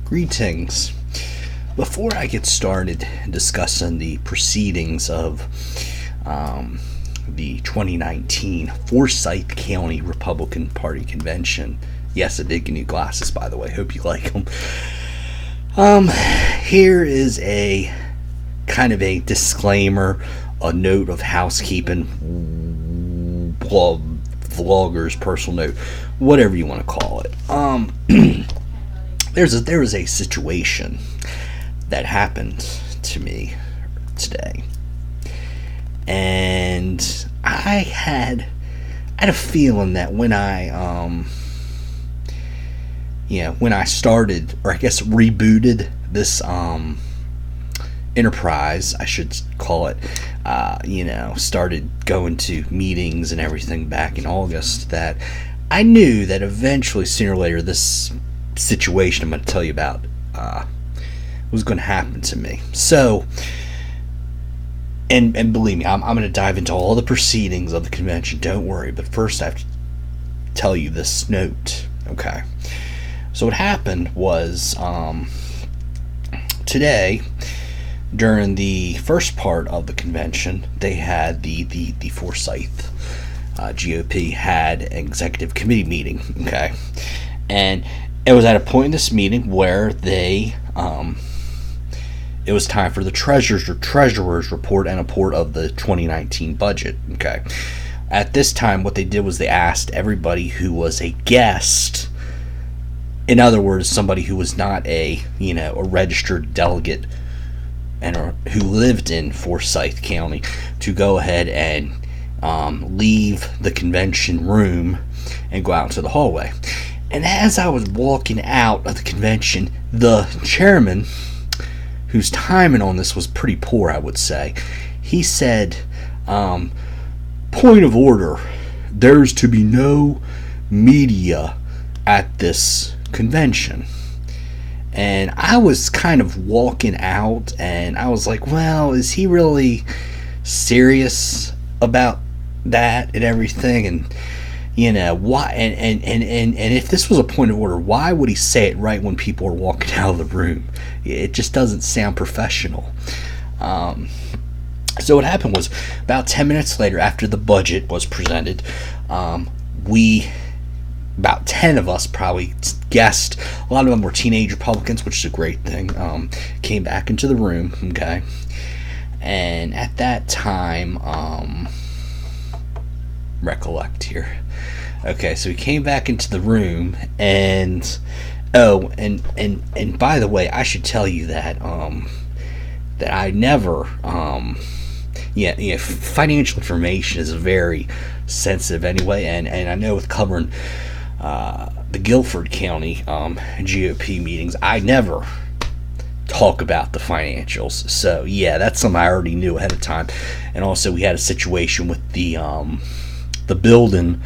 Greetings. Before I get started discussing the proceedings of the 2019 Forsyth County Republican Party Convention, yes, I did get new glasses, by the way. Hope you like them. Here is a kind of a disclaimer, a note of housekeeping, vlogger's personal note, whatever you want to call it. There was a situation that happened to me today, and I had a feeling that when I started, or I guess rebooted this enterprise, I should call it, started going to meetings and everything back in August, that I knew that eventually, sooner or later, this situation I'm going to tell you about was going to happen to me. So, and believe me, I'm going to dive into all the proceedings of the convention, don't worry, but first I have to tell you this note, okay? So what happened was, today, during the first part of the convention, they had the Forsyth GOP had an executive committee meeting, okay? And it was at a point in this meeting where they, it was time for the treasurer's report and a report of the 2019 budget, okay? At this time, what they did was they asked everybody who was a guest, in other words, somebody who was not a registered delegate and who lived in Forsyth County, to go ahead and leave the convention room and go out into the hallway. And as I was walking out of the convention, the chairman, whose timing on this was pretty poor, I would say, he said, point of order, there's to be no media at this convention. And I was kind of walking out, and I was like, well, is he really serious about that and everything? And why? And if this was a point of order, why would he say it right when people are walking out of the room? It just doesn't sound professional. So what happened was, about 10 minutes later, after the budget was presented, about 10 of us probably guessed, a lot of them were teenage Republicans, which is a great thing, came back into the room, okay? And at that time, recollect here. Okay, so he came back into the room, and and by the way, I should tell you that that I never financial information is very sensitive anyway, and I know with covering the Guilford County GOP meetings, I never talk about the financials. So yeah, that's something I already knew ahead of time. And also, we had a situation with the building,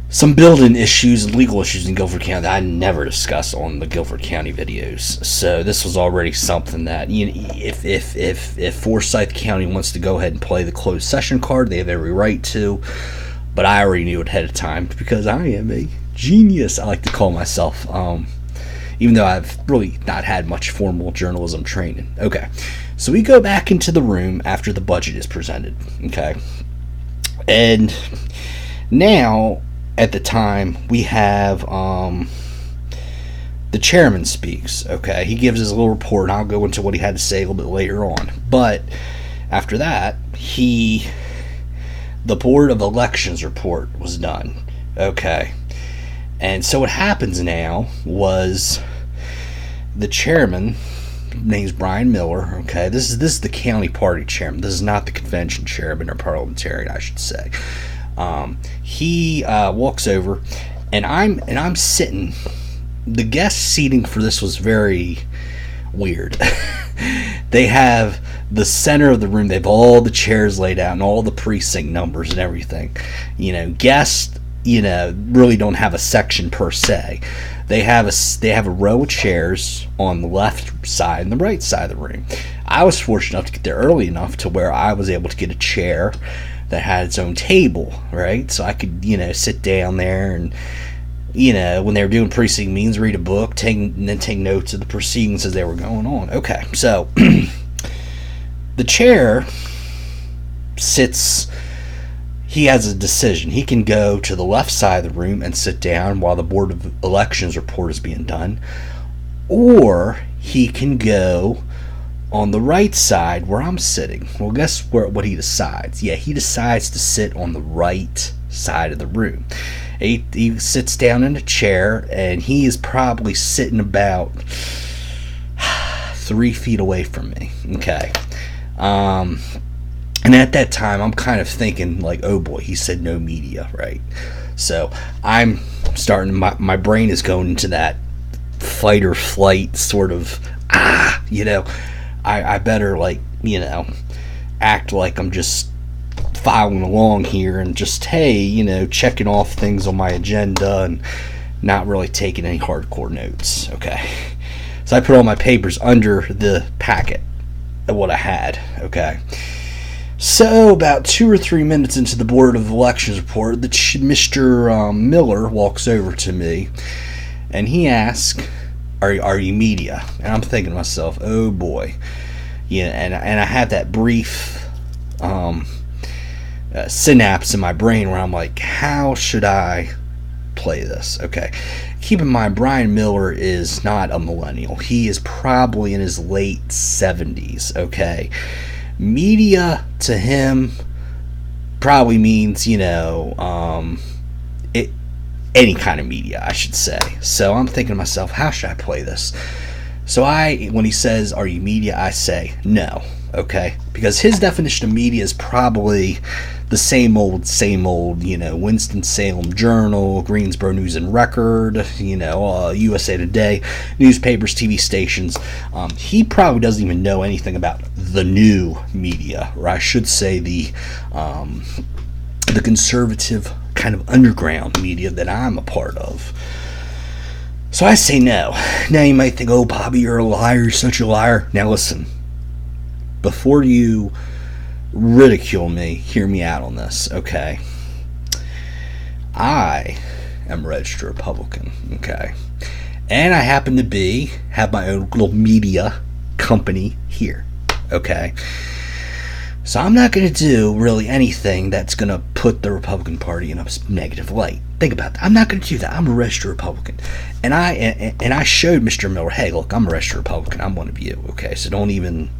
some building issues and legal issues in Guilford County that I never discuss on the Guilford County videos. So this was already something that, if Forsyth County wants to go ahead and play the closed session card, they have every right to. But I already knew it ahead of time because I am a genius, I like to call myself, even though I've really not had much formal journalism training. Okay, so we go back into the room after the budget is presented, okay? And now, at the time, we have the chairman speaks, okay? He gives his little report, and I'll go into what he had to say a little bit later on. But after that, the Board of Elections report was done, okay? And so what happens now was the chairman, name's Brian Miller, okay? This is the county party chairman. This is not the convention chairman or parliamentarian, I should say. He walks over, and I'm sitting. The guest seating for this was very weird. They have the center of the room. They have all the chairs laid out and all the precinct numbers and everything. Guests, really don't have a section per se. They have a row of chairs on the left side and the right side of the room. I was fortunate enough to get there early enough to where I was able to get a chair that had its own table, right? So I could, sit down there and when they were doing precinct meetings, read a book, and then take notes of the proceedings as they were going on. Okay, so the chair sits. He has a decision. He can go to the left side of the room and sit down while the Board of Elections report is being done, or he can go on the right side where I'm sitting. Well, guess what he decides? Yeah, he decides to sit on the right side of the room. He sits down in a chair, and he is probably sitting about 3 feet away from me. Okay. And at that time, I'm kind of thinking, like, oh boy, he said no media, right? So I'm starting, my brain is going into that fight or flight sort of, I better, like, act like I'm just following along here and just, hey, checking off things on my agenda and not really taking any hardcore notes, okay? So I put all my papers under the packet of what I had, okay? So about 2 or 3 minutes into the Board of Elections report, Mr. Miller walks over to me, and he asks, "Are you media?" And I'm thinking to myself, "Oh boy," and I had that brief synapse in my brain where I'm like, "How should I play this?" Okay, keep in mind, Brian Miller is not a millennial. He is probably in his late 70s. Okay. Media to him probably means, any kind of media, I should say. So I'm thinking to myself, how should I play this? So when he says, "Are you media?" I say, "No." Okay? Because his definition of media is probably the same old, Winston-Salem Journal, Greensboro News and Record, USA Today, newspapers, TV stations. He probably doesn't even know anything about the new media, or I should say the conservative kind of underground media that I'm a part of. So I say no. Now you might think, "Oh, Bobby, you're a liar, you're such a liar." Now listen, before you ridicule me, hear me out on this, okay? I am a registered Republican, okay? And I happen to have my own little media company here, okay? So I'm not going to do really anything that's going to put the Republican Party in a negative light. Think about that. I'm not going to do that. I'm a registered Republican. And I showed Mr. Miller, hey, look, I'm a registered Republican. I'm one of you, okay? So don't even,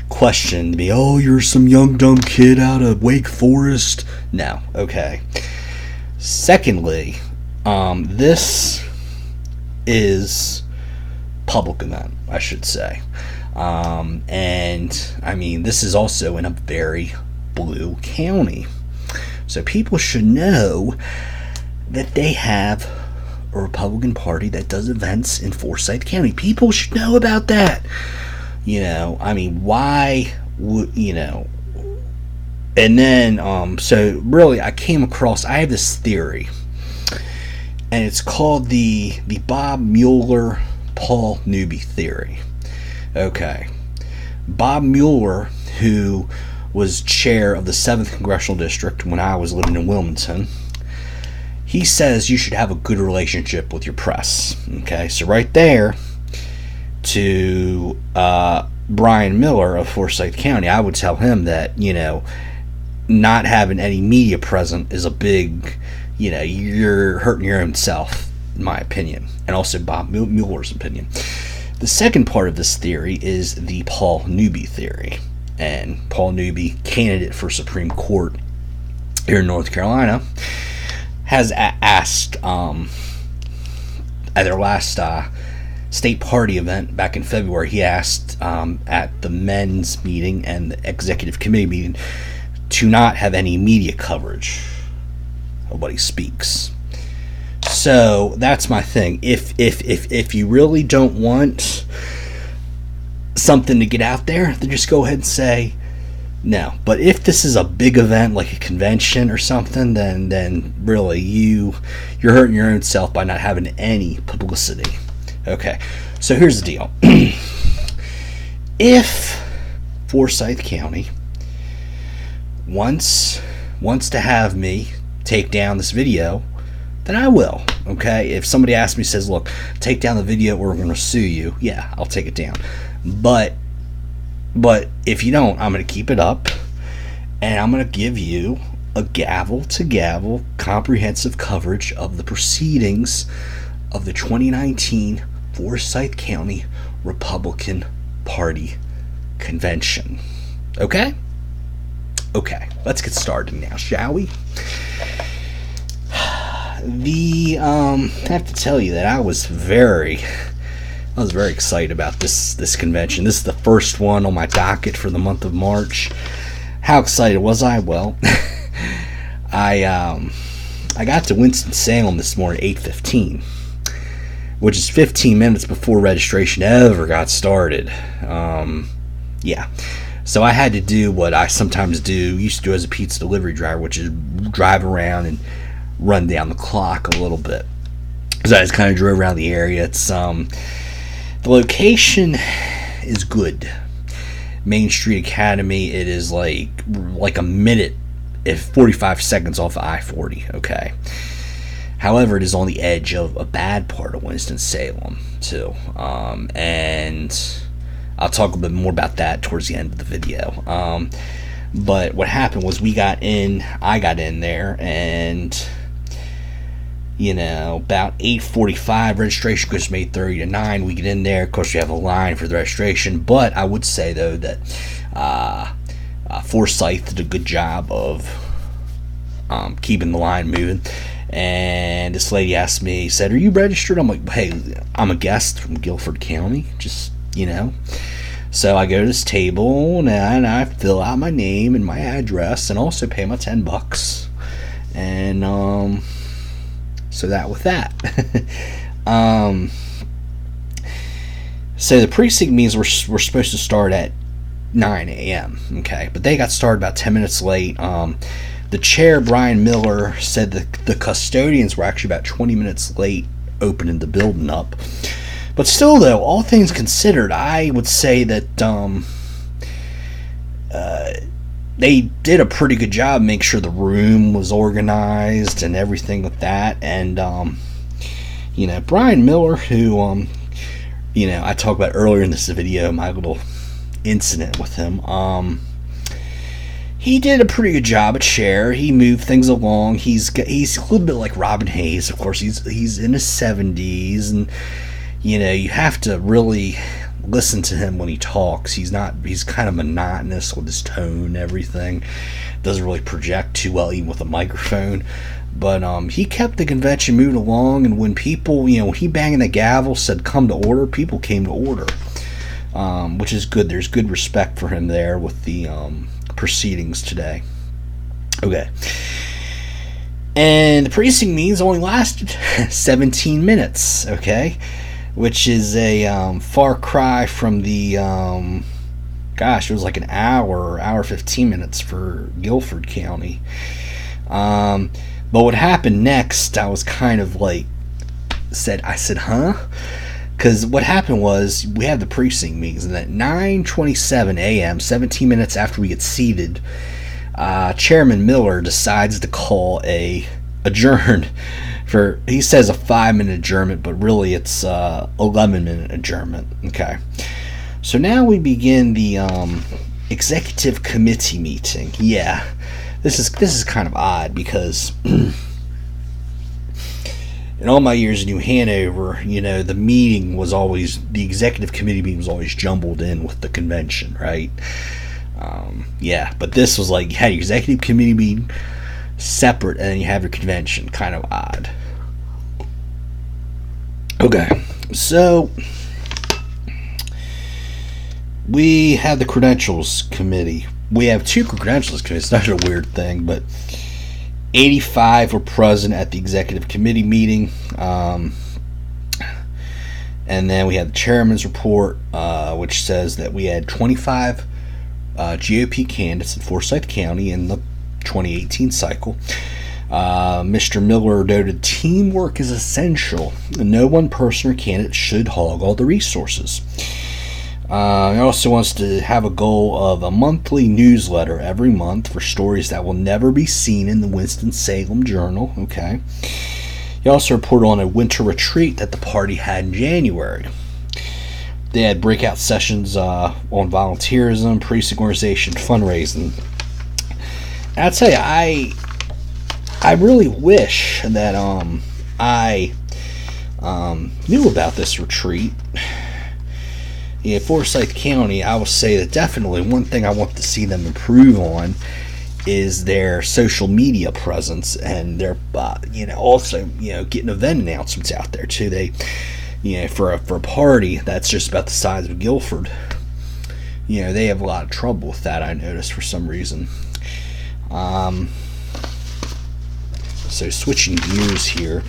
question me, "Oh, you're some young dumb kid out of Wake Forest." No, okay. Secondly, this is public event, I should say. And I mean, this is also in a very blue county. So people should know that they have a Republican Party that does events in Forsyth County. People should know about that. Why would, and then, so really I have this theory, and it's called the Bob Mueller, Paul Newby theory. Okay. Bob Mueller, who was chair of the 7th Congressional District when I was living in Wilmington, he says you should have a good relationship with your press. Okay, so right there, to Brian Miller of Forsyth County, I would tell him that, not having any media present is a big, you're hurting your own self, in my opinion, and also Bob Mueller's opinion. The second part of this theory is the Paul Newby theory. And Paul Newby, candidate for Supreme Court here in North Carolina, has asked at their last state party event back in February, he asked at the men's meeting and the executive committee meeting to not have any media coverage of what he speaks. So that's my thing. If you really don't want something to get out there, then just go ahead and say no. But if this is a big event like a convention or something, then really you're hurting your own self by not having any publicity. Okay, so here's the deal. If Forsyth County wants to have me take down this video then I will. Okay, if somebody asks me, says, look, take down the video or we're going to sue you, yeah, I'll take it down. But if you don't, I'm going to keep it up, and I'm going to give you a gavel-to-gavel comprehensive coverage of the proceedings of the 2019 Forsyth County Republican Party Convention. Okay? Okay, let's get started now, shall we? I have to tell you that I was very excited about this convention. This is the first one on my docket for the month of March. How excited was I? Well, I got to Winston-Salem this morning at 8:15, which is 15 minutes before registration ever got started. Yeah. So I had to do what I sometimes used to do as a pizza delivery driver, which is drive around and run down the clock a little bit. So I just kind of drove around the area. It's the location is good. Main Street Academy. It is like a minute, if 45 seconds off of I-40. Okay. However, it is on the edge of a bad part of Winston-Salem too, and I'll talk a bit more about that towards the end of the video. But what happened was I got in there, and about 8:45, registration goes from 8:30 to 9. We get in there. Of course, we have a line for the registration. But I would say, though, that Forsyth did a good job of keeping the line moving. And this lady asked me, said, "Are you registered?" I'm like, "Hey, I'm a guest from Guilford County. Just, So I go to this table, and I fill out my name and my address, and also pay my $10. And so that with that. So the precinct meetings were supposed to start at 9 a.m. Okay, but they got started about 10 minutes late. The chair, Brian Miller, said that the custodians were actually about 20 minutes late opening the building up. But still, though, all things considered, I would say that they did a pretty good job making sure the room was organized and everything like that. And, Brian Miller, who, I talked about earlier in this video, my little incident with him, he did a pretty good job at chair. He moved things along. He's a little bit like Robin Hayes. Of course, he's in his 70s, and you have to really listen to him when he talks. He's kind of monotonous with his tone and everything. Doesn't really project too well even with a microphone. But he kept the convention moving along, and when people, when he banged the gavel, said come to order, people came to order. Which is good. There's good respect for him there with the proceedings today. Okay. And the precinct meetings only lasted 17 minutes, okay? Which is a far cry from the, it was like an hour 15 minutes for Guilford County. But what happened next, I was kind of like, I said, huh? Because what happened was, we had the precinct meetings, and at 9:27 a.m., 17 minutes after we get seated, Chairman Miller decides to call a adjourn. He says a 5-minute adjournment, but really it's 11-minute adjournment. Okay, so now we begin the executive committee meeting. Yeah, this is kind of odd because in all my years in New Hanover, the executive committee meeting was always jumbled in with the convention, right? But this was like you had your executive committee meeting separate, and then you have your convention. Kind of odd. Okay, so we have the credentials committee. We have two credentials committees. It's not a weird thing, but 85 were present at the executive committee meeting. And then we had the chairman's report, which says that we had 25 GOP candidates in Forsyth County in the 2018 cycle. Mr. Miller noted teamwork is essential, and no one person or candidate should hog all the resources. He also wants to have a goal of a monthly newsletter every month for stories that will never be seen in the Winston-Salem Journal. Okay. He also reported on a winter retreat that the party had in January. They had breakout sessions on volunteerism, precinct organization, fundraising. And I'll tell you, I really wish that I knew about this retreat. In Forsyth County, I will say that definitely one thing I want to see them improve on is their social media presence, and their also getting event announcements out there too. They for a party that's just about the size of Guilford, they have a lot of trouble with that, I noticed, for some reason. So switching gears here.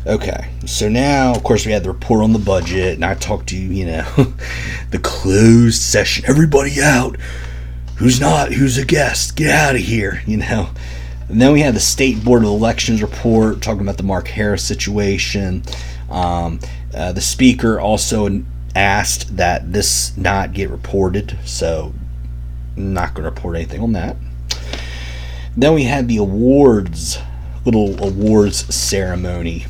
Okay, so now, of course, we had the report on the budget, and I talked to the closed session. Everybody out. Who's a guest? Get out of here, And then we had the State Board of Elections report talking about the Mark Harris situation. The speaker also asked that this not get reported, so I'm not going to report anything on that. Then we had the little awards ceremony.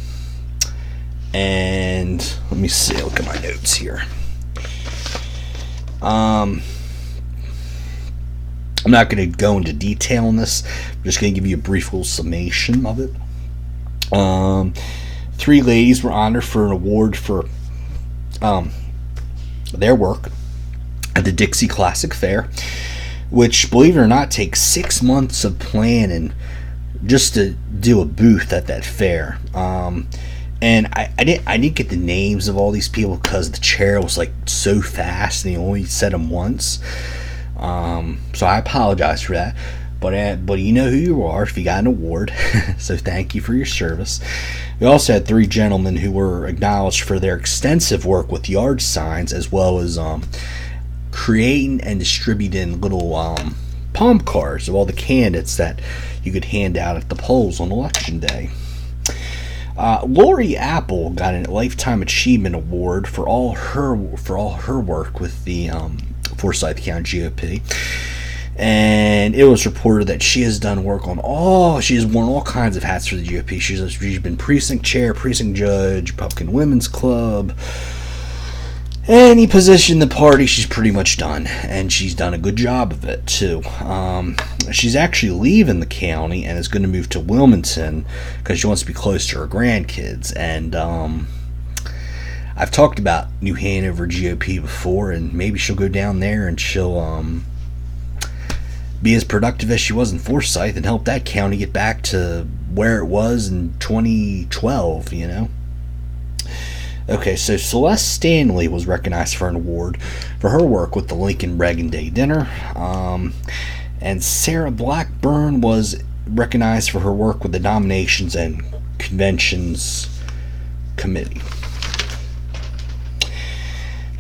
And let me see, look at my notes here. I'm not going to go into detail on this. I'm just going to give you a brief little summation of it. 3 ladies were honored for an award for their work at the Dixie Classic Fair, which, believe it or not, takes 6 months of planning just to do a booth at that fair. And I didn't get the names of all these people because the chair was like so fast and he only said them once. So I apologize for that. But you know who you are if you got an award. So thank you for your service. We also had 3 gentlemen who were acknowledged for their extensive work with yard signs, as well as creating and distributing little palm cards of all the candidates that you could hand out at the polls on election day. Lori Apple got a Lifetime Achievement Award for all her work with the Forsyth County GOP, and it was reported that she has done work she has worn all kinds of hats for the GOP. She's been precinct chair, precinct judge, Republican Women's Club. Any position in the party, she's pretty much done, and she's done a good job of it too. She's actually leaving the county and is going to move to Wilmington because she wants to be close to her grandkids. And I've talked about New Hanover GOP before, and maybe she'll go down there and she'll be as productive as she was in Forsyth and help that county get back to where it was in 2012. Okay, so Celeste Stanley was recognized for an award for her work with the Lincoln Reagan Day Dinner. And Sarah Blackburn was recognized for her work with the Nominations and Conventions Committee.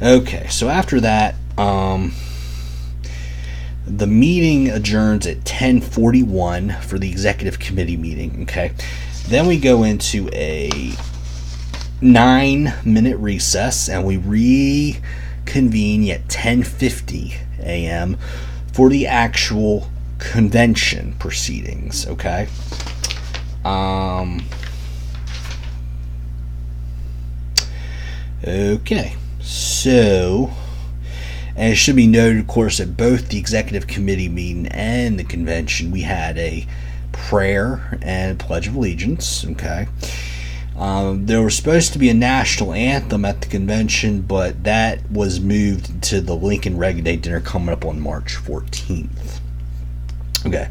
Okay, so after that, the meeting adjourns at 10:41 for the executive committee meeting. Okay, then we go into a 9-minute recess, and we reconvene at 10:50 a.m. for the actual convention proceedings. Okay. Okay. So, and it should be noted, of course, at both the executive committee meeting and the convention, we had a prayer and pledge of allegiance. Okay. There was supposed to be a national anthem at the convention, but that was moved to the Lincoln Reagan Day Dinner coming up on March 14th. Okay.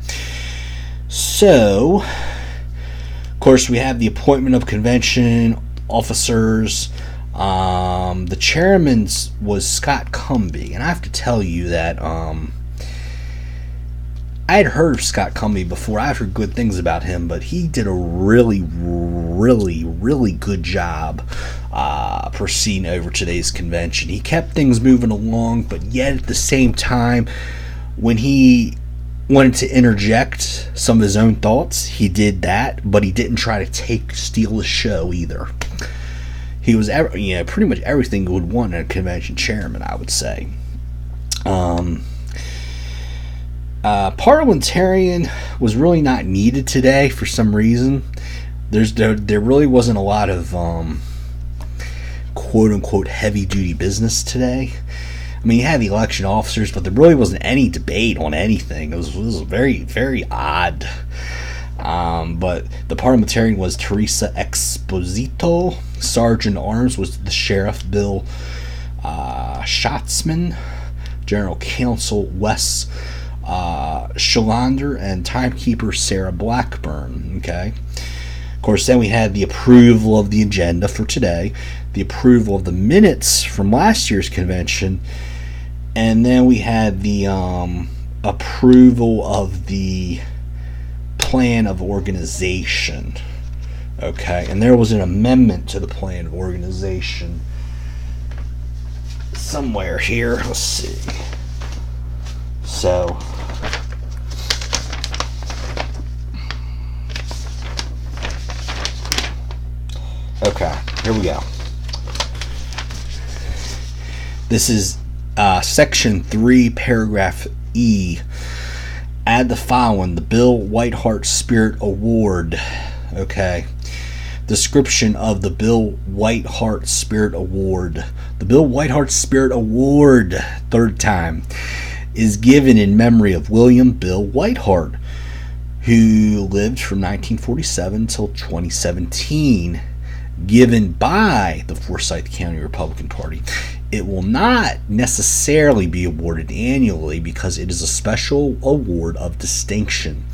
So, of course, we have the appointment of convention officers. The chairman was Scott Cumbie, and I have to tell you that I had heard of Scott Cumbie before. I've heard good things about him, but he did a really, really, really good job proceeding over today's convention. He kept things moving along, but yet at the same time, when he wanted to interject some of his own thoughts, he did that, but he didn't try to steal the show either. He was, pretty much everything you would want in a convention chairman, I would say. Parliamentarian was really not needed today for some reason. there really wasn't a lot of quote unquote heavy duty business today. I mean, you had the election officers, but there really wasn't any debate on anything. It was very, very odd. But the parliamentarian was Teresa Exposito. Sergeant at Arms was the Sheriff Bill Schatzman. General Counsel Wes Shalander, and Timekeeper Sarah Blackburn. Okay. Of course, then we had the approval of the agenda for today, the approval of the minutes from last year's convention, and then we had the approval of the plan of organization. Okay, and there was an amendment to the plan of organization somewhere here. Let's see. So, okay, here we go. This is Section 3, Paragraph E. Add the following: the Bill Whiteheart Spirit Award. Okay. Description of the Bill Whiteheart Spirit Award. The Bill Whiteheart Spirit Award, third time, is given in memory of William Bill Whiteheart, who lived from 1947 till 2017, given by the Forsyth County Republican Party. It will not necessarily be awarded annually because it is a special award of distinction.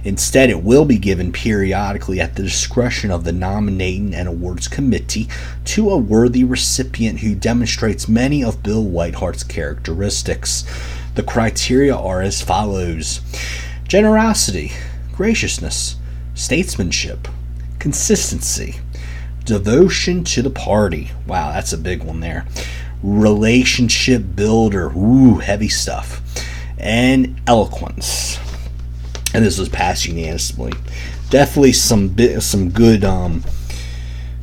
Instead, it will be given periodically at the discretion of the Nominating and Awards Committee to a worthy recipient who demonstrates many of Bill Whiteheart's characteristics. The criteria are as follows: generosity, graciousness, statesmanship, consistency, devotion to the party. Wow, that's a big one there. Relationship builder. Ooh, heavy stuff. And eloquence. And this was passed unanimously. Definitely some good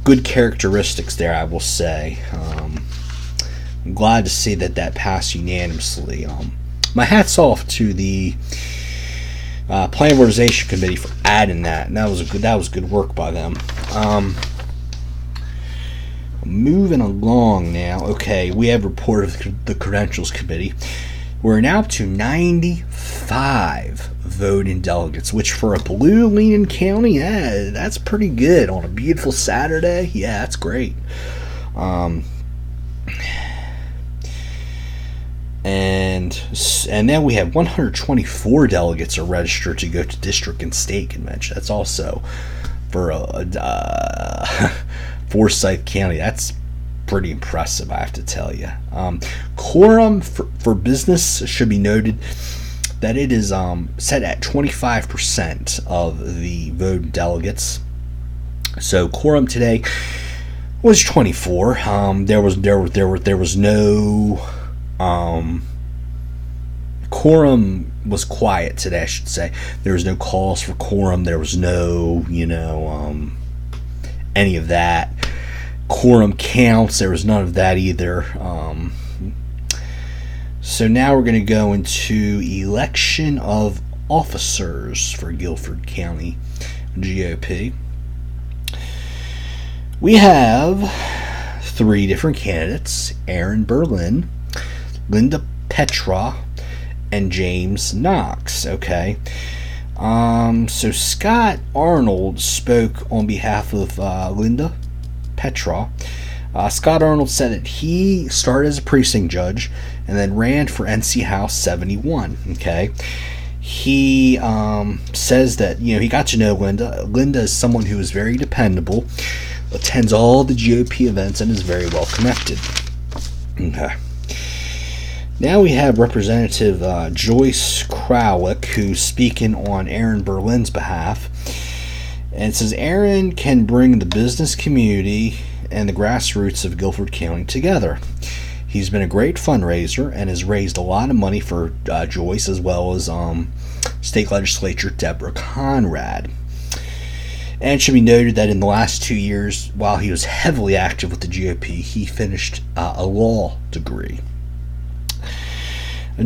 good characteristics there, I will say. I'm glad to see that passed unanimously. My hat's off to the Plan of Organization Committee for adding that. And that was good work by them. Moving along now. Okay, we have report of the Credentials Committee. We're now up to 95 voting delegates, which for a blue-leaning county, that's pretty good on a beautiful Saturday. Yeah, that's great. And then we have 124 delegates are registered to go to district and state convention. That's also for Forsyth County. That's pretty impressive, I have to tell you. Quorum for business should be noted that it is set at 25% of the vote delegates. So quorum today was 24. There was no quorum was quiet today, I should say. There was no calls for quorum. There was no any of that. Quorum counts, there was none of that either. So now we're going to go into election of officers for Guilford County GOP. We have 3 different candidates: Aaron Berlin, Linda Petra, and James Knox. Okay. So Scott Arnold spoke on behalf of Linda Petra. Scott Arnold said that he started as a precinct judge and then ran for NC House 71. Okay, he says that he got to know Linda. Linda is someone who is very dependable, attends all the GOP events, and is very well connected. Okay. Now we have Representative Joyce Crowlick, who's speaking on Aaron Berlin's behalf. And it says Aaron can bring the business community and the grassroots of Guilford County together. He's been a great fundraiser and has raised a lot of money for Joyce, as well as State Legislature Deborah Conrad. And it should be noted that in the last 2 years, while he was heavily active with the GOP, he finished a law degree.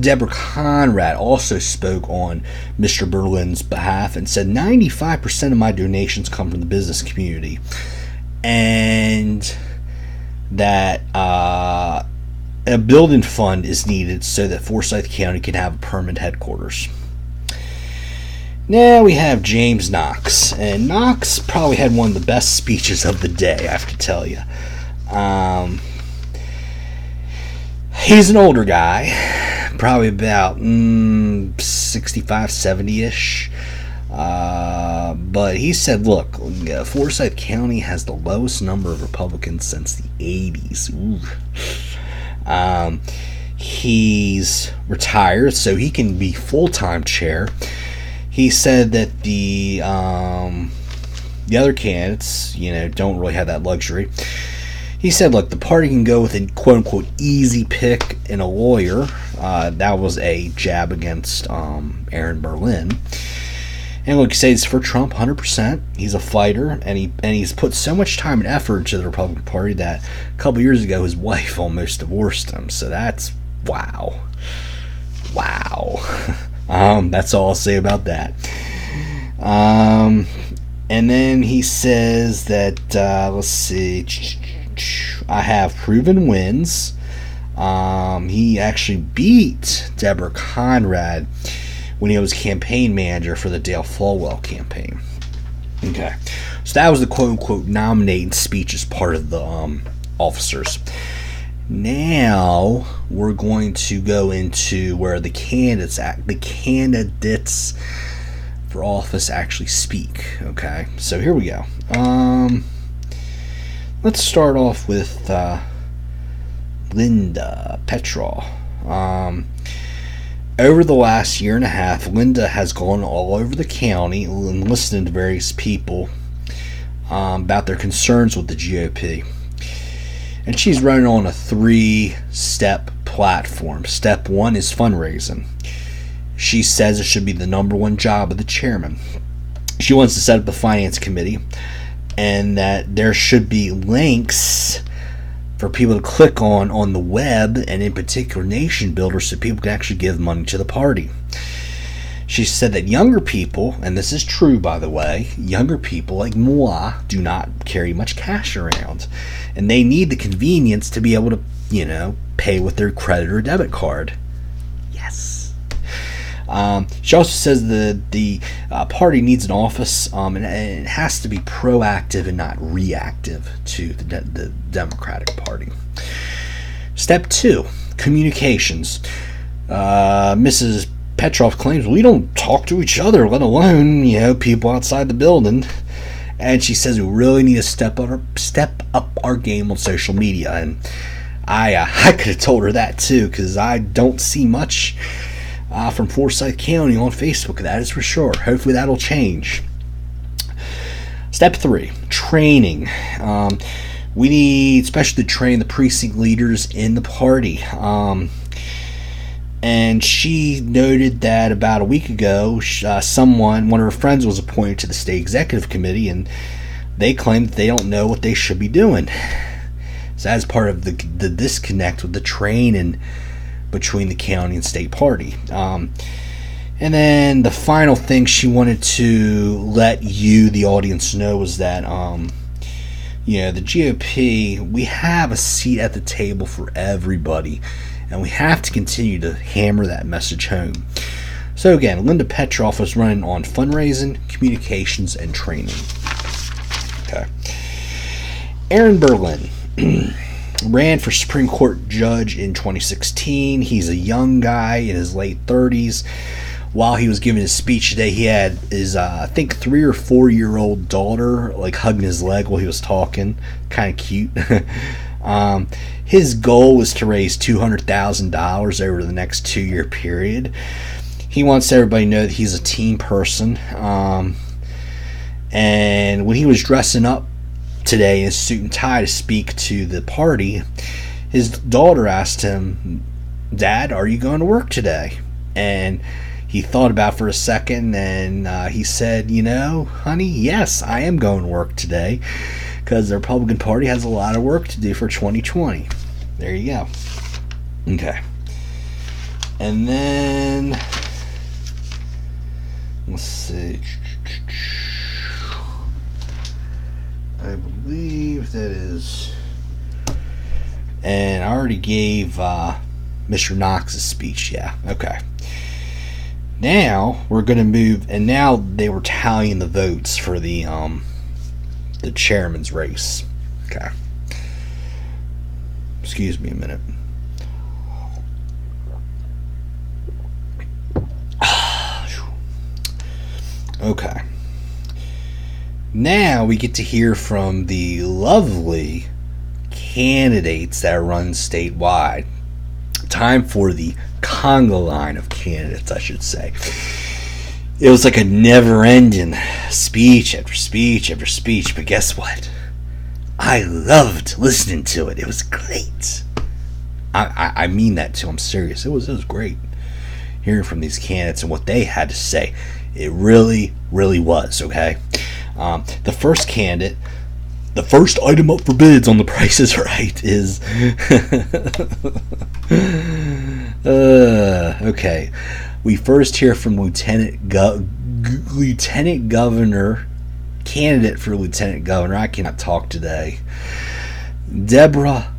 Deborah Conrad also spoke on Mr. Berlin's behalf and said 95% of my donations come from the business community, and that a building fund is needed so that Forsyth County can have a permanent headquarters. Now we have James Knox, and Knox probably had one of the best speeches of the day, I have to tell you. He's an older guy, probably about 65, 70-ish. But he said, look, Forsyth County has the lowest number of Republicans since the 80s. He's retired, so he can be full-time chair. He said that the other candidates, don't really have that luxury. He said, look, the party can go with a quote-unquote easy pick in a lawyer. That was a jab against Aaron Berlin. And look, he says he's for Trump 100%. He's a fighter, and he's put so much time and effort into the Republican Party that a couple years ago his wife almost divorced him. So that's wow. That's all I'll say about that. And then he says that let's see, I have proven wins. He actually beat Deborah Conrad when he was campaign manager for the Dale Folwell campaign. Okay, so that was the quote-unquote nominating speech as part of the officers. Now we're going to go into where the candidates for office actually speak. Okay, so here we go. Let's start off with Linda Petrov. Over the last year and a half, Linda has gone all over the county and listened to various people about their concerns with the GOP. And she's running on a 3-step platform. Step 1 is fundraising. She says it should be the number one job of the chairman. She wants to set up a finance committee, and that there should be links for people to click on the web, and in particular Nation Builder, so people can actually give money to the party. She said that younger people, and this is true by the way, younger people like moi do not carry much cash around, and they need the convenience to be able to, pay with their credit or debit card. Yes. She also says that the party needs an office, and it has to be proactive and not reactive to the Democratic Party. Step 2, communications. Mrs. Petrov claims we don't talk to each other, let alone people outside the building. And she says we really need to step up our game on social media. And I could have told her that too, because I don't see much from Forsyth County on Facebook. That is for sure. Hopefully that'll change. Step 3, training. We need especially to train the precinct leaders in the party. And she noted that about a week ago, one of her friends was appointed to the state executive committee, and they claim that they don't know what they should be doing. So that's part of the disconnect with the training between the county and state party. And then the final thing she wanted to let you, the audience, know was that the GOP, we have a seat at the table for everybody. And we have to continue to hammer that message home. So again, Linda Petrov was running on fundraising, communications, and training. Okay. Aaron Berlin ran for Supreme Court judge in 2016. He's a young guy in his late 30s. While he was giving his speech today, he had his, 3 or 4 year old daughter, hugging his leg while he was talking. Kind of cute. His goal was to raise $200,000 over the next 2-year period. He wants everybody to know that he's a team person. And when he was dressing up today in a suit and tie to speak to the party, his daughter asked him, "Dad, are you going to work today?" And he thought about it for a second, and he said, honey, yes, I am going to work today, because the Republican Party has a lot of work to do for 2020. There you go. Okay. And then, let's see. I believe that is. And I already gave Mr. Knox's speech. Yeah, okay. Now we're going to move, and now they were tallying the votes for the chairman's race. Okay. Excuse me a minute. Okay. Now we get to hear from the lovely candidates that run statewide. Time for the conga line of candidates, I should say. It was like a never-ending speech after speech after speech, but guess what? I loved listening to it. It was great. I mean that too. I'm serious. It was great hearing from these candidates and what they had to say. It really, really was, okay? The first candidate, the first item up for bids on The Price is Right is... okay. We first hear from Lieutenant Governor, candidate for Lieutenant Governor, I cannot talk today, Deborah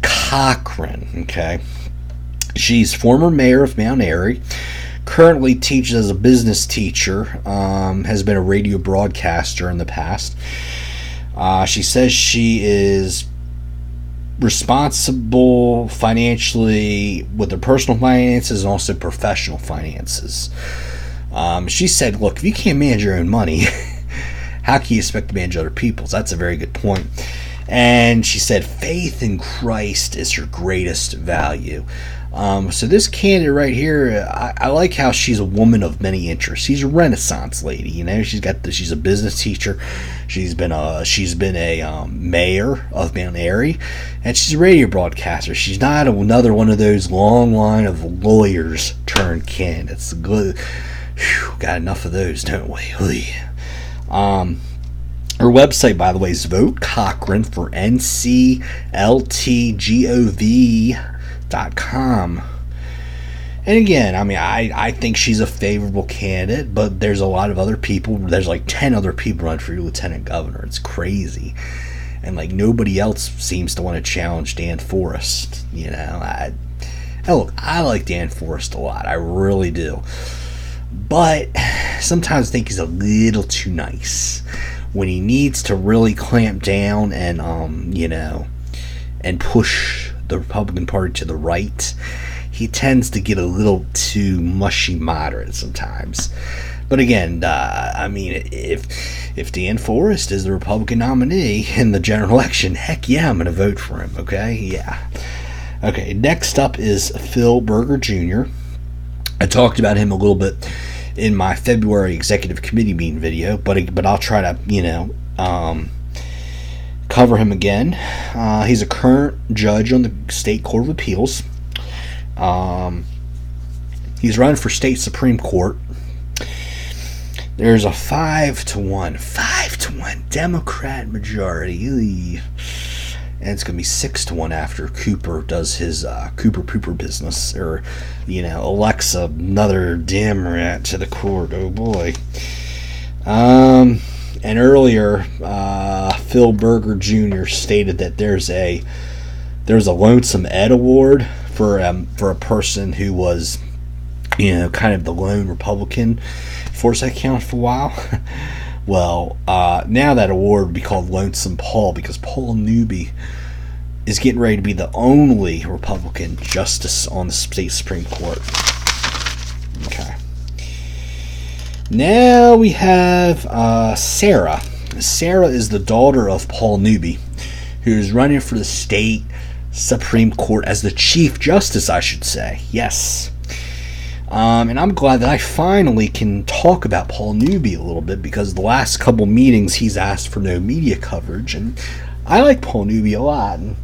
Cochran, okay? She's former mayor of Mount Airy, currently teaches as a business teacher, has been a radio broadcaster in the past. She says she is responsible financially with her personal finances and also professional finances. She said, look, if you can't manage your own money, how can you expect to manage other people's? That's a very good point. And she said faith in Christ is her greatest value. So this candidate right here, I like how she's a woman of many interests. She's a Renaissance lady, you know. She's a business teacher. She's been a mayor of Mount Airy, and she's a radio broadcaster. She's not another one of those long line of lawyers turned candidates. Good, got enough of those, don't we? Her website, by the way, is Vote Cochran for NCLTGOV.com. And again, I mean, I think she's a favorable candidate, but there's a lot of other people. There's like 10 other people running for lieutenant governor. It's crazy. And like nobody else seems to want to challenge Dan Forsyth. You know, look, I like Dan Forsyth a lot. I really do. But sometimes I think he's a little too nice. When he needs to really clamp down and, and push the Republican Party to the right, he tends to get a little too mushy moderate sometimes. But again, if Dan Forsyth is the Republican nominee in the general election, heck yeah, I'm going to vote for him, okay? Yeah. Okay, next up is Phil Berger Jr. I talked about him a little bit in my February executive committee meeting video, but I'll try to, cover him again. He's a current judge on the State Court of Appeals. He's running for State Supreme Court. There's a 5-1 Democrat majority. And it's going to be 6-1 after Cooper does his Cooper Pooper business, or, elects another Democrat to the court. Oh boy. And earlier, Phil Berger Jr. stated that there's a Lonesome Ed Award for a person who was, kind of the lone Republican Forsyth County for a while. Well, now that award would be called Lonesome Paul, because Paul Newby is getting ready to be the only Republican justice on the state Supreme Court. Okay. Now we have Sarah. Sarah is the daughter of Paul Newby, who is running for the state Supreme Court as the Chief Justice, I should say. Yes. And I'm glad that I finally can talk about Paul Newby a little bit, because the last couple meetings he's asked for no media coverage, and I like Paul Newby a lot. And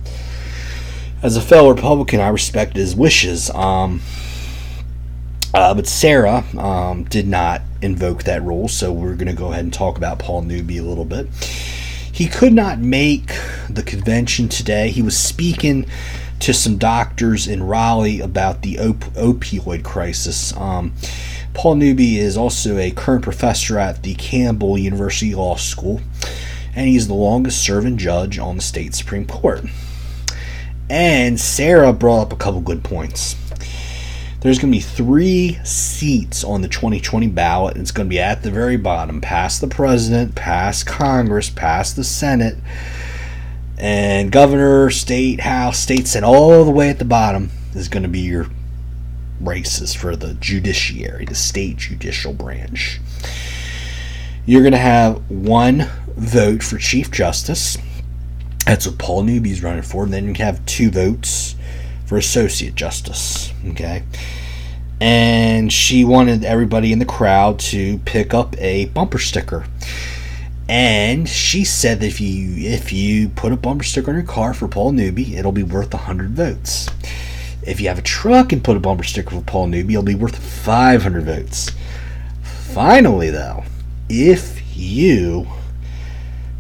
as a fellow Republican, I respect his wishes. But Sarah did not invoke that rule, so we're going to go ahead and talk about Paul Newby a little bit. He could not make the convention today. He was speaking to some doctors in Raleigh about the opioid crisis. Paul Newby is also a current professor at the Campbell University Law School, and he's the longest serving judge on the state Supreme Court. And Sarah brought up a couple good points. There's going to be 3 seats on the 2020 ballot, and it's going to be at the very bottom, past the president, past Congress, past the Senate, and governor, state house, state senate, all the way at the bottom is going to be your races for the judiciary, the state judicial branch. You're going to have 1 vote for Chief Justice. That's what Paul Newby's running for. And then you have 2 votes for Associate Justice. Okay. And she wanted everybody in the crowd to pick up a bumper sticker. And she said that if you put a bumper sticker on your car for Paul Newby, it'll be worth 100 votes. If you have a truck and put a bumper sticker for Paul Newby, it'll be worth 500 votes. Finally, though, if you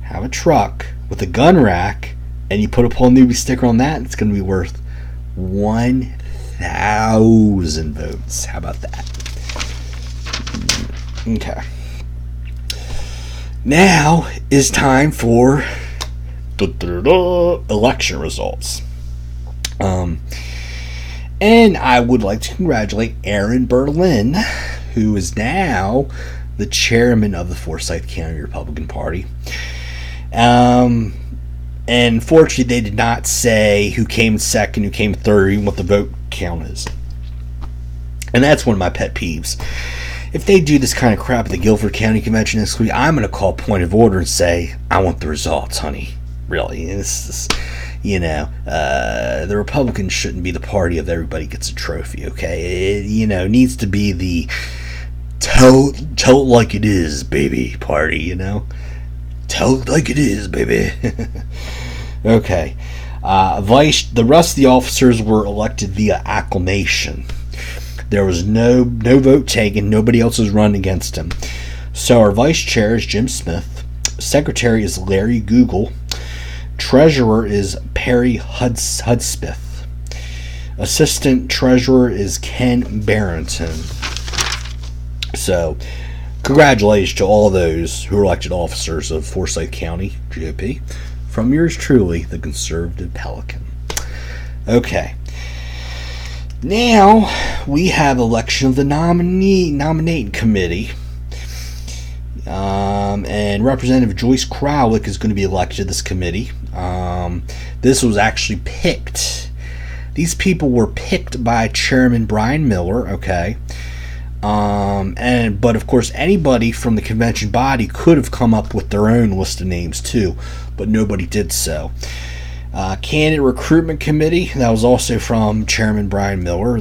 have a truck with a gun rack and you put a Paul Newby sticker on that, it's going to be worth 1,000 votes. How about that? Okay. Now is time for election results. And I would like to congratulate Aaron Berlin, who is now the chairman of the Forsyth County Republican Party. And fortunately, they did not say who came second, who came third, and what the vote count is. And that's one of my pet peeves. If they do this kind of crap at the Guilford County Convention this week, I'm going to call point of order and say, I want the results, honey. Really. This is, the Republicans shouldn't be the party of everybody gets a trophy, okay? It, needs to be the tell it like it is, baby party, Tell it like it is, baby. Okay. The rest of the officers were elected via acclamation. There was no vote taken. Nobody else was running against him. So our vice chair is Jim Smith. Secretary is Larry Google. Treasurer is Perry Hudspeth. Assistant treasurer is Ken Barrington. So, congratulations to all those who were elected officers of Forsyth County GOP. From yours truly, the Conservative Pelican. Okay. Now, we have election of the nominating committee. And Representative Joyce Crowlick is going to be elected to this committee. This was actually picked. These people were picked by Chairman Brian Miller, okay? But of course, anybody from the convention body could have come up with their own list of names too, but nobody did so. Candidate Recruitment Committee, that was also from Chairman Brian Miller.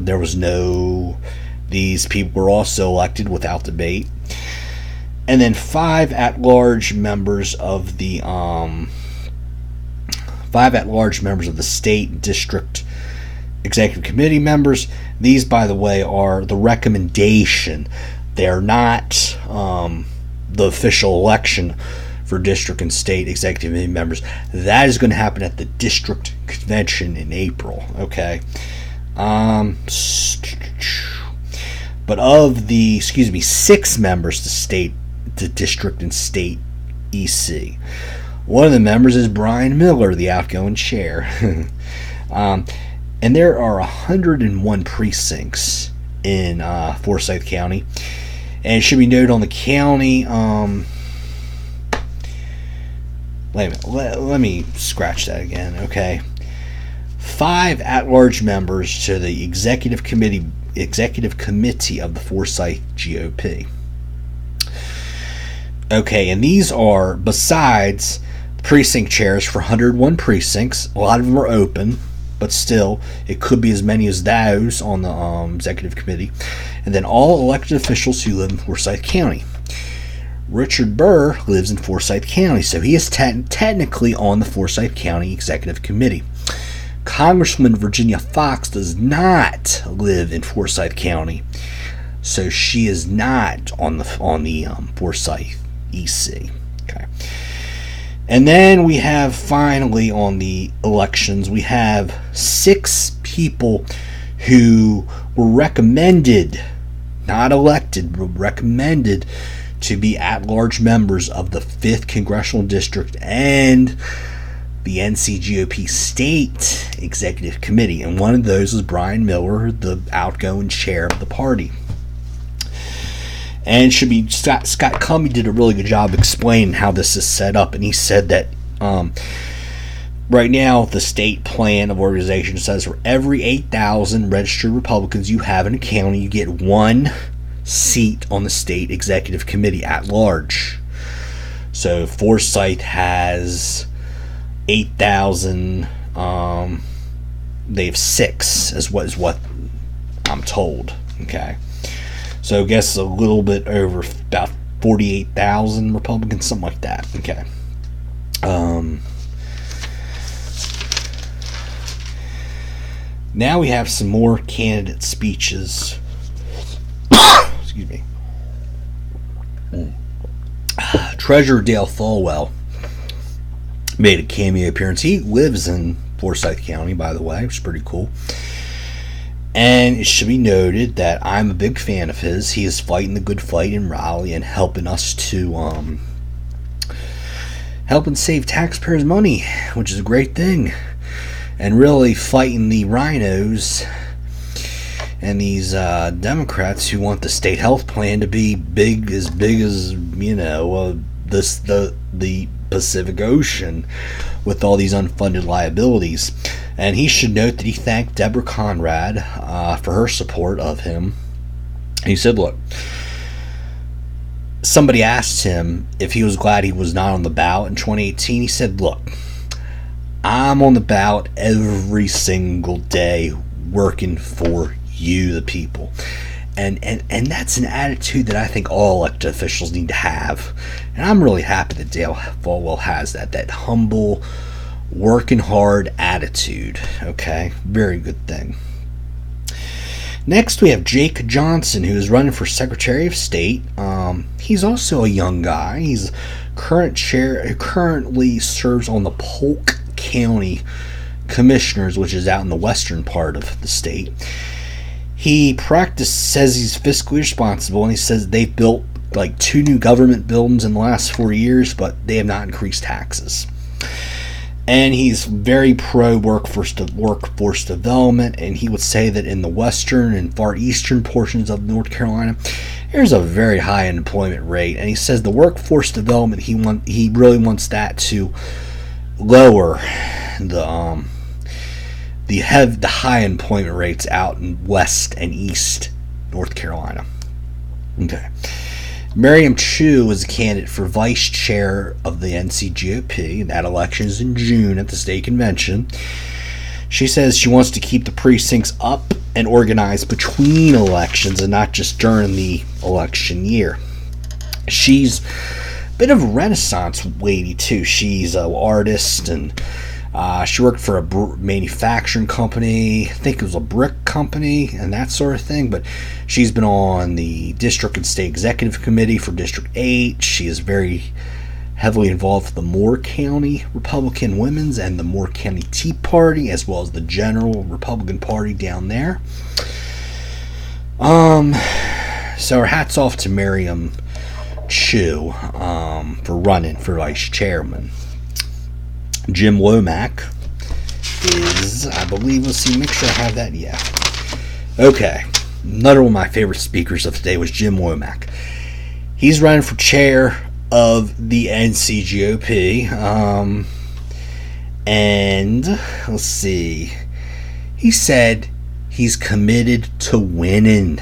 These people were also elected without debate. And then 5 at-large members of the state district executive committee members. These, by the way, are the recommendation. They're not the official election for district and state executive committee members. That is going to happen at the district convention in April. Okay. But of the 6 members to district and state EC, one of the members is Brian Miller, the outgoing chair. And there are 101 precincts in Forsyth County. And it should be noted on the county. Wait a minute. Let me scratch that again. Okay. 5 at-large members to the executive committee of the Forsyth GOP. Okay, and these are besides precinct chairs for 101 precincts. A lot of them are open, but still, it could be as many as those on the executive committee. And then all elected officials who live in Forsyth County. Richard Burr lives in Forsyth County, so he is technically on the Forsyth County Executive Committee. Congresswoman Virginia Fox does not live in Forsyth County, so she is not on the Forsyth EC. Okay. And then we have, finally, on the elections, we have 6 people who were recommended, not elected, but recommended to be at-large members of the 5th Congressional District and the NCGOP State Executive Committee. And one of those was Brian Miller, the outgoing chair of the party. And should be Scott Cummey did a really good job explaining how this is set up. And he said that right now the state plan of organization says for every 8,000 registered Republicans you have in a county, you get 1 seat on the state executive committee at large. So Forsyth has 8,000. They have 6, is what I'm told. Okay. So I guess a little bit over about 48,000 Republicans, something like that. Okay. Now we have some more candidate speeches. Excuse me. Treasurer Dale Falwell made a cameo appearance. He lives in Forsyth County, by the way, which is pretty cool. And it should be noted that I'm a big fan of his. He is fighting the good fight in Raleigh and helping us to helping save taxpayers' money, which is a great thing. And really fighting the rhinos and these Democrats who want the state health plan to be as big as the Pacific Ocean, with all these unfunded liabilities. And he should note that he thanked Deborah Conrad for her support of him. And he said, look, somebody asked him if he was glad he was not on the ballot in 2018. He said, look, I'm on the ballot every single day working for you, the people. And that's an attitude that I think all elected officials need to have. And I'm really happy that Dale Falwell has that humble, working hard attitude. Okay, very good thing. Next, we have Jake Johnson, who is running for Secretary of State. He's also a young guy. He's currently serves on the Polk County Commissioners, which is out in the western part of the state. He says he's fiscally responsible, and he says they've built like 2 new government buildings in the last 4 years, but they have not increased taxes. And he's very pro workforce development, and he would say that in the western and far eastern portions of North Carolina, there's a very high unemployment rate. And he says the workforce development, he really wants that to lower the high employment rates out in West and East North Carolina. Okay. Miriam Chu is a candidate for vice chair of the NCGOP. That election is in June at the state convention. She says she wants to keep the precincts up and organized between elections and not just during the election year. She's a bit of a Renaissance lady, too. She's an artist, and she worked for a manufacturing company. I think it was a brick company and that sort of thing. But she's been on the District and State Executive Committee for District 8. She is very heavily involved with the Moore County Republican Women's and the Moore County Tea Party, as well as the General Republican Party down there. So our hats off to Miriam Chu for running for vice chairman. Jim Womack is, I believe, let's see, make sure I have that, yeah. Okay, another one of my favorite speakers of today was Jim Womack. He's running for chair of the NCGOP, and let's see, he said he's committed to winning.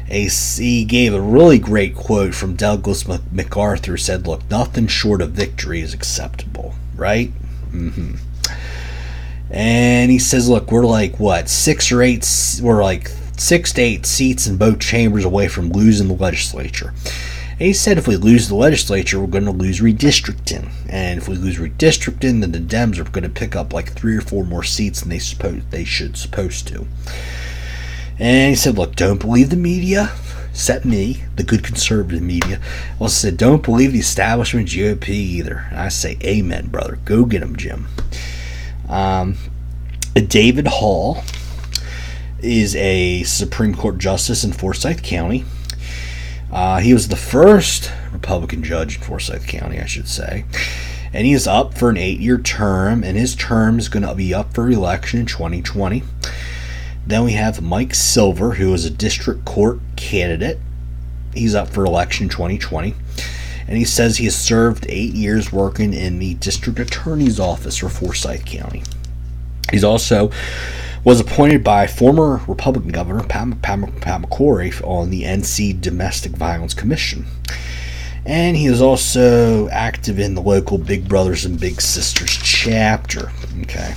He gave a really great quote from Douglas MacArthur, said, look, nothing short of victory is acceptable. Right? Mm-hmm. And he says, look, we're like 6 to 8 seats in both chambers away from losing the legislature. And he said if we lose the legislature, we're going to lose redistricting. And if we lose redistricting, then the Dems are going to pick up like 3 or 4 more seats than they should supposed to. And he said, look, don't believe the media. except me, the good conservative media, also said, don't believe the establishment GOP either. And I say, amen, brother. Go get him, Jim. David Hall is a Supreme Court justice in Forsyth County. He was the first Republican judge in Forsyth County, I should say. And he is up for an 8-year term, and his term is going to be up for re-election in 2020. Then we have Mike Silver, who is a district court candidate. He's up for election in 2020. And he says he has served 8 years working in the district attorney's office for Forsyth County. He's also was appointed by former Republican Governor Pat McCrory on the NC Domestic Violence Commission. And he is also active in the local Big Brothers and Big Sisters chapter. Okay.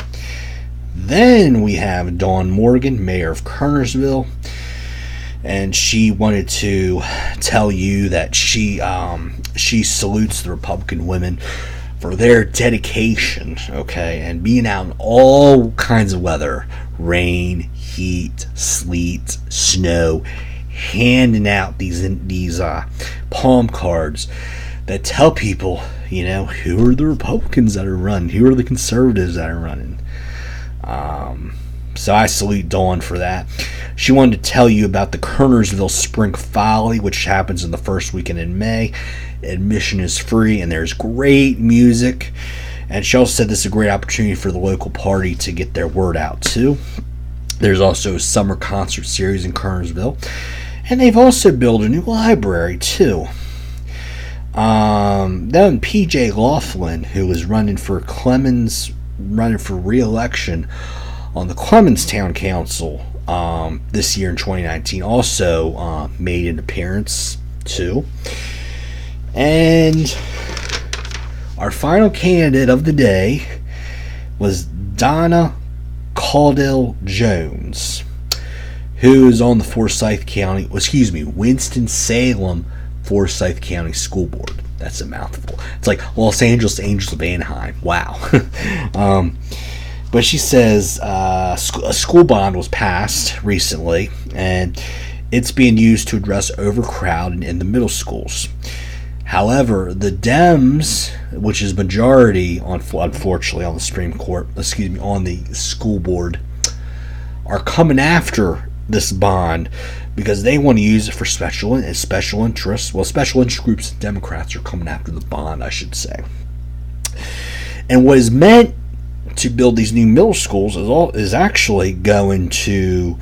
Then we have Dawn Morgan, mayor of Kernersville. And she wanted to tell you that she salutes the Republican women for their dedication, okay, and being out in all kinds of weather, rain, heat, sleet, snow, handing out these palm cards that tell people, who are the Republicans that are running, who are the conservatives that are running. So I salute Dawn for that. She wanted to tell you about the Kernersville Spring Folly, which happens in the first weekend in May. Admission is free, and there's great music. And she also said this is a great opportunity for the local party to get their word out, too. There's also a summer concert series in Kernersville. And they've also built a new library, too. Then P.J. Laughlin, who was running for re-election on the Clemens Town Council this year in 2019, also made an appearance, too. And our final candidate of the day was Donna Caudill Jones, who is on the Winston-Salem Forsyth County School Board. That's a mouthful. It's like Los Angeles Angels of Anaheim. Wow. But she says a school bond was passed recently, and it's being used to address overcrowding in the middle schools. However, the Dems, which is majority, unfortunately, on the on the school board, are coming after this bond because they want to use it for special interests. Well, special interest groups and Democrats are coming after the bond, I should say. And what is meant to build these new middle schools is actually going to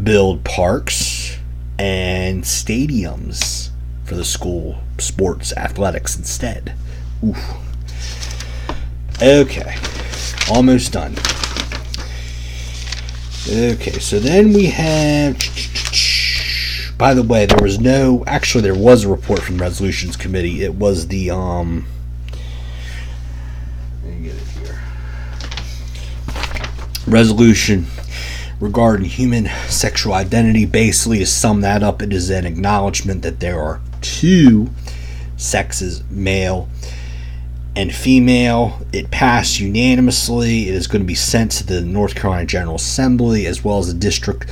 build parks and stadiums for the school sports athletics instead. Oof. Okay, almost done. Okay, so then we have, by the way, there was a report from the Resolutions Committee. It was the let me get it here. Resolution regarding human sexual identity. Basically, to sum that up, it is an acknowledgement that there are two sexes, male and female. It passed unanimously. It is going to be sent to the North Carolina General Assembly as well as the district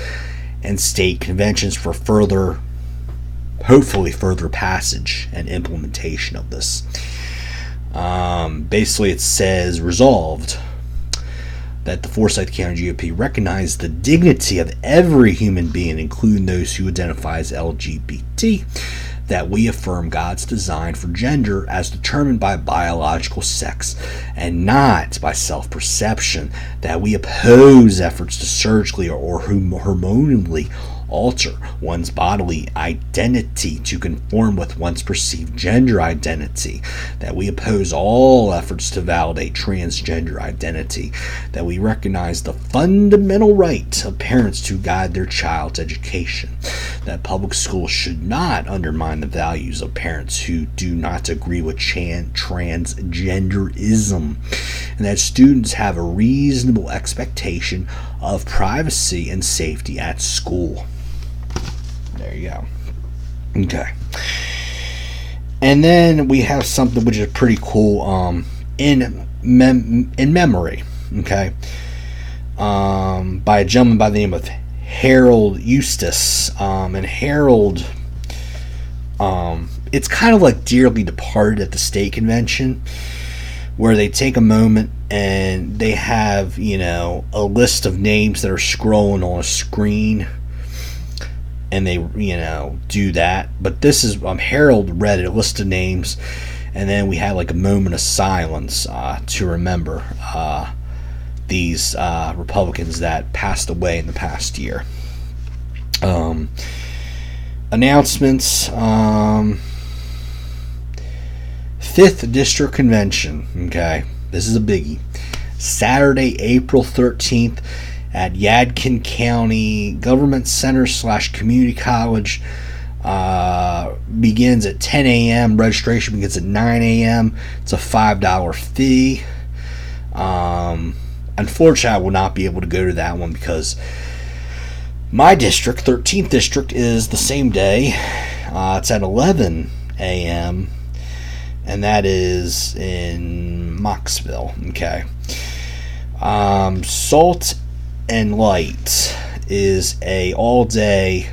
and state conventions for hopefully further passage and implementation of this. Basically, it says, resolved that the Forsyth County GOP recognize the dignity of every human being, including those who identify as LGBT, that we affirm God's design for gender as determined by biological sex and not by self-perception, that we oppose efforts to surgically or hormonally alter one's bodily identity to conform with one's perceived gender identity, that we oppose all efforts to validate transgender identity, that we recognize the fundamental right of parents to guide their child's education, that public schools should not undermine the values of parents who do not agree with transgenderism, and that students have a reasonable expectation of privacy and safety at school. There you go. Okay. And then we have something which is pretty cool, in memory, okay, by a gentleman by the name of Harold Eustace. And Harold It's kind of like Dearly Departed at the state convention, where they take a moment and they have, a list of names that are scrolling on a screen, and they, do that. But this is, Harold read a list of names, and then we had like a moment of silence to remember these Republicans that passed away in the past year. Announcements. 5th District Convention. Okay, this is a biggie. Saturday, April 13th at Yadkin County Government Center / Community College. Begins at 10 a.m. Registration begins at 9 a.m. It's a $5 fee. Unfortunately, I will not be able to go to that one because my district, 13th District, is the same day. It's at 11 a.m. and that is in Mocksville. Okay. Salt and Light is a all-day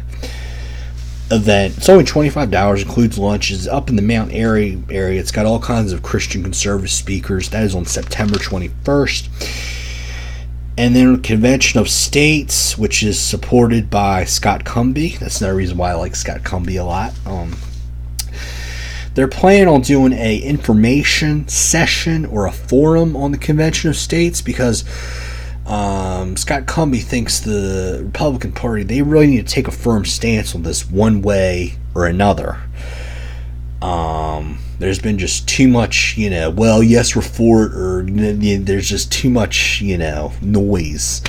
event. It's only $25, includes lunches. Up in the Mount Airy area. It's got all kinds of Christian conservative speakers. That is on September 21st. And then Convention of States, which is supported by Scott Cumby. That's another reason why I like Scott Cumby a lot. They're planning on doing a information session or a forum on the Convention of States because Scott Cumby thinks the Republican Party, they really need to take a firm stance on this one way or another. There's been just too much, well, yes, we're for it, or there's just too much, noise.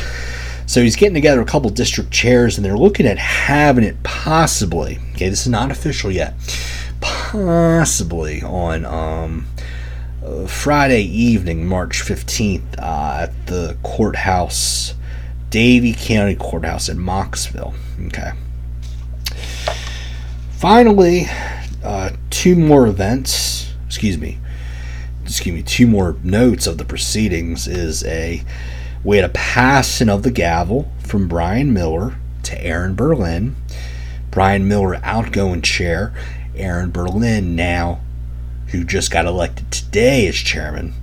So he's getting together a couple district chairs, and they're looking at having it possibly, okay, this is not official yet, possibly on Friday evening, March 15th, at the courthouse, Davie County Courthouse in Mocksville. Okay. Finally, two more events, two more notes of the proceedings we had a passing of the gavel from Brian Miller to Aaron Berlin. Brian Miller, outgoing chair. Aaron Berlin, now, who just got elected today as chairman.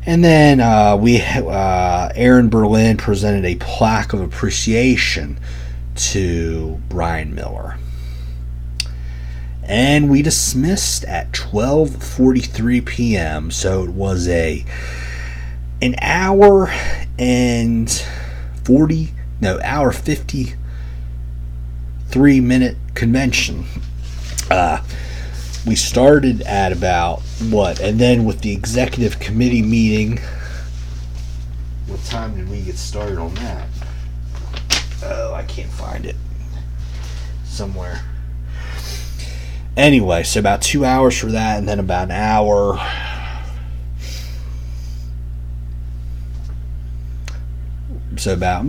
And then Aaron Berlin presented a plaque of appreciation to Brian Miller. And we dismissed at 12:43 p.m. So it was an hour and 53-minute convention. We started at about and then with the executive committee meeting, what time did we get started on that? Oh, I can't find it somewhere. Anyway, so about 2 hours for that, and then about an hour. So about,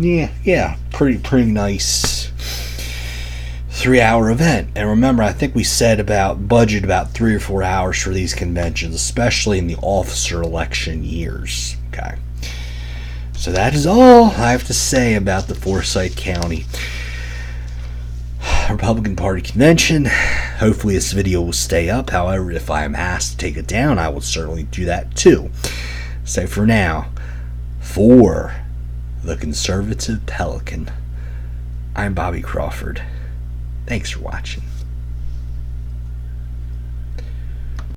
pretty nice 3-hour event. And remember, I think we said budget about 3 or 4 hours for these conventions, especially in the officer election years. Okay. So that is all I have to say about the Forsyth County Republican Party convention. Hopefully this video will stay up. However, if I am asked to take it down, I will certainly do that too. So for now, for the Conservative Pelican, I'm Bobby Crawford. Thanks for watching.